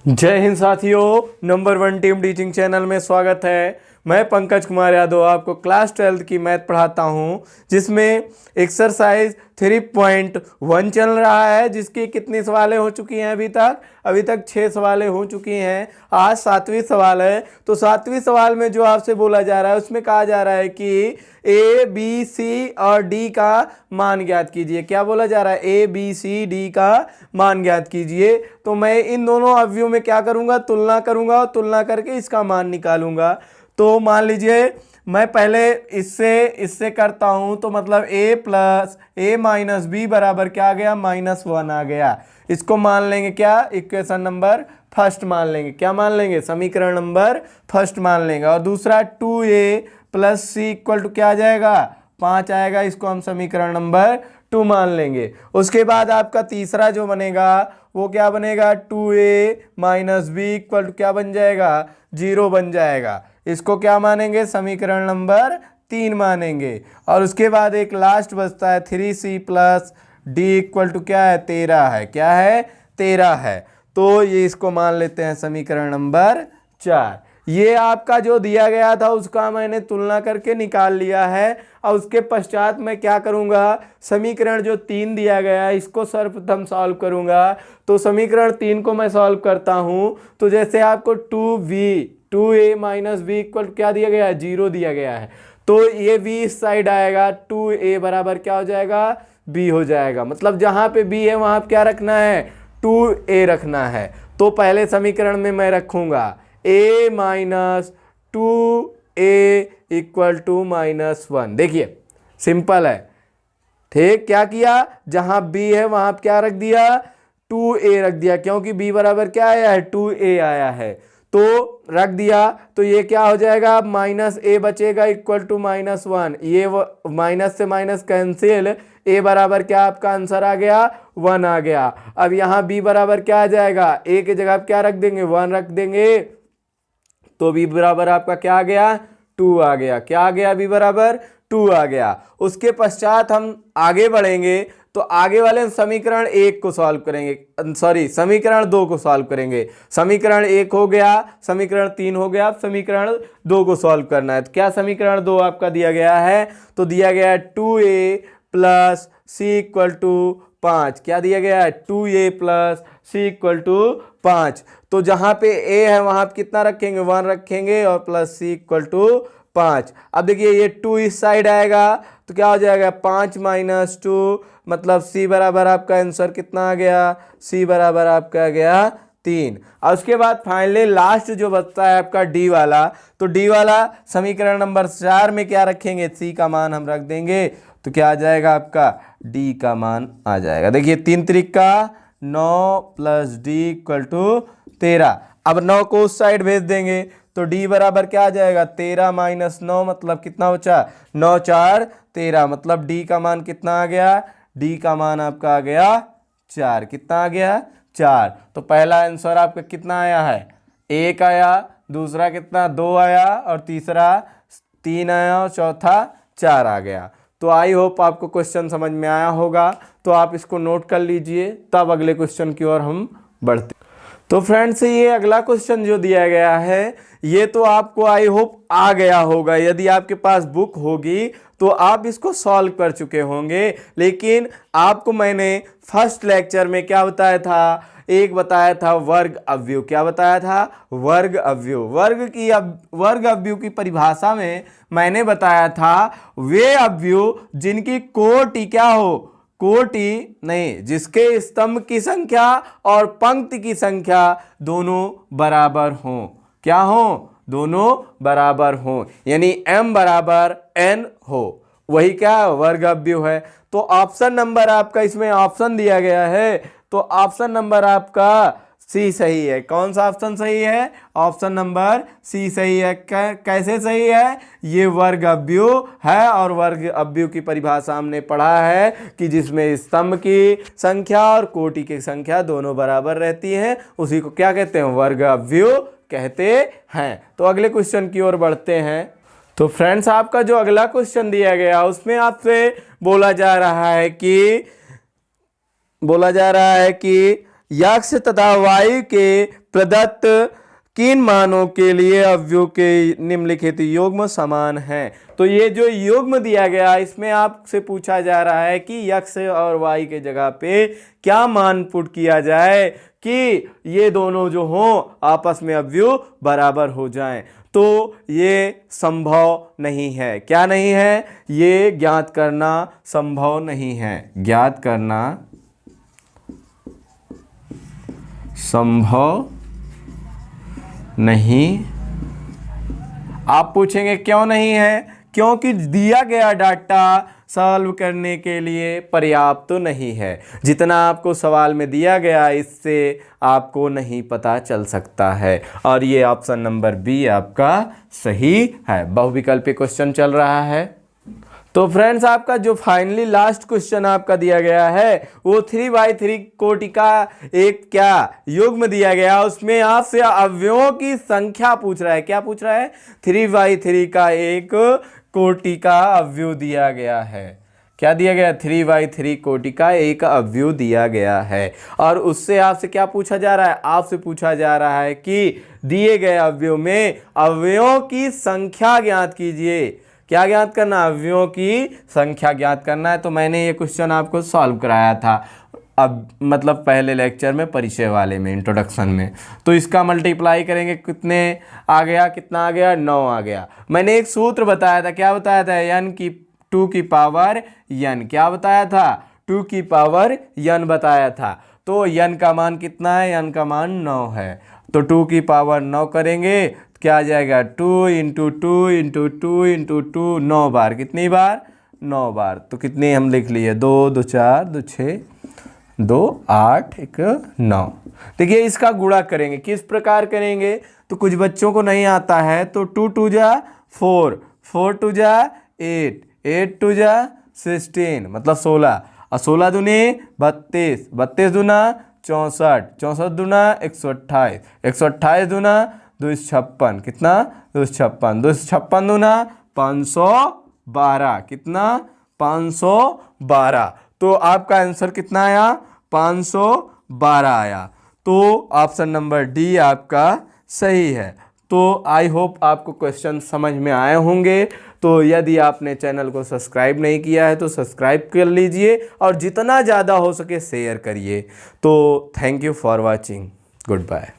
जय हिंद साथियों, number one team teaching channel में स्वागत है। मैं पंकज कुमार यादव आपको क्लास 12th की मैथ पढ़ाता हूं, जिसमें एक्सरसाइज 3.1 चल रहा है, जिसकी कितनी सवालें हो चुकी हैं अभी तक 6 सवालें हो चुकी हैं। आज 7वीं सवाल है। तो 7वीं सवाल में जो आपसे बोला जा रहा है उसमें कहा जा रहा है कि ए बी सी और डी का मान ज्ञात कीजिए। क्या बोला जा रहा है? ए बी सी डी का मान ज्ञात कीजिए। तो मैं इन दोनों अवयवों में क्या करूंगा? तुलना करूंगा और तुलना करके इसका मान निकालूंगा। तो मान लीजिए मैं पहले इससे करता हूं, तो मतलब a plus A minus B बराबर क्या आ गया? -1 आ गया। इसको मान लेंगे क्या? इक्वेशन नंबर फर्स्ट मान लेंगे। क्या मान लेंगे? समीकरण नंबर फर्स्ट मान लेंगे। और दूसरा 2a plus C equal to क्या आ जाएगा? 5 आएगा। इसको हम समीकरण नंबर 2 मान लेंगे। उसके बाद आपका तीसरा जो बनेगा वो क्या बनेगा? 2a minus B equal to क्या बन जाएगा? 0 बन जाएगा। इसको क्या मानेंगे? समीकरण नंबर 3 मानेंगे। और उसके बाद एक लास्ट बचता है 3c plus D equal to क्या है? 13 है। क्या है? 13 है। तो ये इसको मान लेते हैं समीकरण नंबर 4। ये आपका जो दिया गया था उसका मैंने तुलना करके निकाल लिया है। और उसके पश्चात मैं क्या करूंगा? समीकरण जो 3 दिया गया है इसको सर्वप्रथम सॉल्व करूंगा। तो समीकरण 3 को मैं सॉल्व करता हूं। तो जैसे आपको 2a माइनस बी इक्वल क्या दिया गया है? 0 दिया गया है। तो ये b इस साइड आएगा। 2a बराबर क्या हो जाएगा? b हो जाएगा। मतलब जहां पे b है वहां क्या रखना है? 2a रखना है। तो पहले समीकरण में मैं रखूंगा a minus 2a equal to -1। देखिए सिंपल है। ठीक, क्या किया? जहां b है वहां क्या रख दिया? 2a रख दिया, क्योंकि b बराबर क्या आया है? 2a आया है। तो रख दिया। तो ये क्या हो जाएगा? -a बचेगा इक्वल टू -1। ये माइनस से माइनस कैंसिल। a बराबर क्या आपका आंसर आ गया? 1 आ गया। अब यहाँ b बराबर क्या आ जाएगा? a की जगह क्या रख देंगे? 1 रख देंगे। तो b बराबर आपका क्या आ गया? 2 आ गया। क्या आ गया? b बराबर 2 आ गया। उसके पश्चात हम आगे बढ़ेंगे। तो आगे वाले समीकरण 1 को सॉल्व करेंगे, समीकरण 2 को सॉल्व करेंगे। समीकरण 1 हो गया, समीकरण 3 हो गया। अब समीकरण 2 को सॉल्व करना है। तो क्या समीकरण 2 आपका दिया गया है? तो दिया गया है 2a plus C equal to 5। क्या दिया गया है? 2a plus C equal to 5। तो जहां पे a है वहां पे कितना रखेंगे? 1 रखेंगे और प्लस सी इक्वल टू 5। अब देखिए ये 2 इस साइड आएगा तो क्या हो जाएगा? 5 माइनस 2, मतलब c बराबर आपका आंसर कितना आ गया? c बराबर आपका आ गया 3। और उसके बाद फाइनली लास्ट जो बचता है आपका d वाला। तो d वाला समीकरण नंबर 4 में क्या रखेंगे? c का मान हम रख देंगे। तो क्या आ जाएगा आपका? d का मान आ जाएगा। देखिए 3 त्रिका 9 प्लस डी इक्वल टू 13। अब 9 को उस साइड भेज देंगे तो d बराबर क्या आ जाएगा? 13 माइनस 9, मतलब कितना बचा? 9 4 13, मतलब d का मान कितना आ गया? d का मान आपका आ गया 4। कितना आ गया? 4। तो पहला आंसर आपका कितना आया है? 1 आया। दूसरा कितना? 2 आया। और तीसरा 3 आया। और चौथा 4 आ गया। तो आई होप आपको क्वेश्चन समझ में आया होगा। तो आप इसको नोट कर लीजिए, तब अगले क्वेश्चन की ओर हम बढ़ते। तो फ्रेंड्स, ये अगला क्वेश्चन जो दिया गया है ये तो आपको आई होप आ गया होगा। यदि आपके पास बुक होगी तो आप इसको सॉल्व कर चुके होंगे। लेकिन आपको मैंने फर्स्ट लेक्चर में क्या बताया था? एक बताया था वर्ग अवयव। क्या बताया था? वर्ग अवयव। वर्ग अवयव की परिभाषा में मैंने बताया था वे अवयव जिनकी कोटि क्या हो? कोटि नहीं, जिसके स्तंभ की संख्या और पंक्ति की संख्या दोनों बराबर हों। क्या हो? दोनों बराबर हों, यानी m बराबर n हो, वही क्या वर्ग अवयव है। तो ऑप्शन नंबर आपका इसमें ऑप्शन दिया गया है। तो ऑप्शन नंबर आपका सी सही है। कौन सा ऑप्शन सही है? ऑप्शन नंबर सी सही है। कैसे सही है? ये वर्ग अवयव है। और वर्ग अवयव की परिभाषा हमने पढ़ा है कि जिसमें स्तंभ की संख्या और कोटि की संख्या दोनों बराबर रहती है, उसी को क्या कहते हैं? वर्ग अवयव कहते हैं। तो अगले क्वेश्चन की ओर बढ़ते हैं। तो फ्रेंड्स, आपका जो अगला क्वेश्चन दिया गया उसमें आपसे बोला जा रहा है कि यक्ष तथा वायु के प्रदत्त किन मानों के लिए अवयव के निम्नलिखित युग्म समान हैं। तो ये जो युग्म दिया गया इसमें आपसे पूछा जा रहा है कि x और y के जगह पे क्या मान पुट किया जाए कि ये दोनों जो हों आपस में अवयव बराबर हो जाएं। तो ये संभव नहीं है। क्या नहीं है? ये ज्ञात करना संभव नहीं है। ज्ञात करना संभव नहीं। आप पूछेंगे क्यों नहीं है? क्योंकि दिया गया डाटा सॉल्व करने के लिए पर्याप्त तो नहीं है। जितना आपको सवाल में दिया गया इससे आपको नहीं पता चल सकता है। और ये ऑप्शन नंबर बी आपका सही है। बहुविकल्पी क्वेश्चन चल रहा है। तो फ्रेंड्स आपका जो फाइनली लास्ट क्वेश्चन आपका दिया गया है वो 3/3 कोटि का एक क्या युग्म दिया गया, उसमें आपसे अवयवों की संख्या पूछ रहा है। क्या पूछ रहा है? 3/3 का एक कोटि का अवयव दिया गया है। क्या दिया गया? 3/3 कोटि का एक अवयव दिया गया है। और उससे आपसे क्या पूछा जा रहा है? आपसे पूछा जा रहा है कि दिए गए अवयव में अवयवों की संख्या ज्ञात कीजिए। क्या ज्ञात करना? अवयवों की संख्या ज्ञात करना है। तो मैंने ये क्वेश्चन आपको सॉल्व कराया था अब मतलब पहले लेक्चर में, परिचय वाले में, इंट्रोडक्शन में। तो इसका मल्टीप्लाई करेंगे, कितने आ गया? कितना आ गया? 9 आ गया। मैंने एक सूत्र बताया था। क्या बताया था? n की 2 की पावर n। क्या बताया था? 2 की पावर n बताया था। तो n का मान कितना है? n का मान 9 है। तो 2 की पावर 9 करेंगे क्या आ जाएगा? 2 × 2 × 2 × 2 9 बार। कितनी बार? 9 बार। तो कितने हम लिख लिए? 2 2 4 2 6 2 8 1 9। देखिए इसका गुणा करेंगे। किस प्रकार करेंगे? तो कुछ बच्चों को नहीं आता है तो 2 2 जा 4, 4 2 जा 8, 8 2 जा 16 मतलब 16, और 16 दूनी 32, 32 दूना 64, 64 दूना 128, 128 दूना 256। कितना? 256, 256 दूना 512। कितना? 512। तो आपका आंसर कितना आया? 512 आया। तो ऑप्शन नंबर डी आपका सही है। तो आई होप आपको क्वेश्चन समझ में आए होंगे। तो यदि आपने चैनल को सब्सक्राइब नहीं किया है तो सब्सक्राइब कर लीजिए और जितना ज़्यादा हो सके शेयर करिए। तो thank you for watching. Good bye.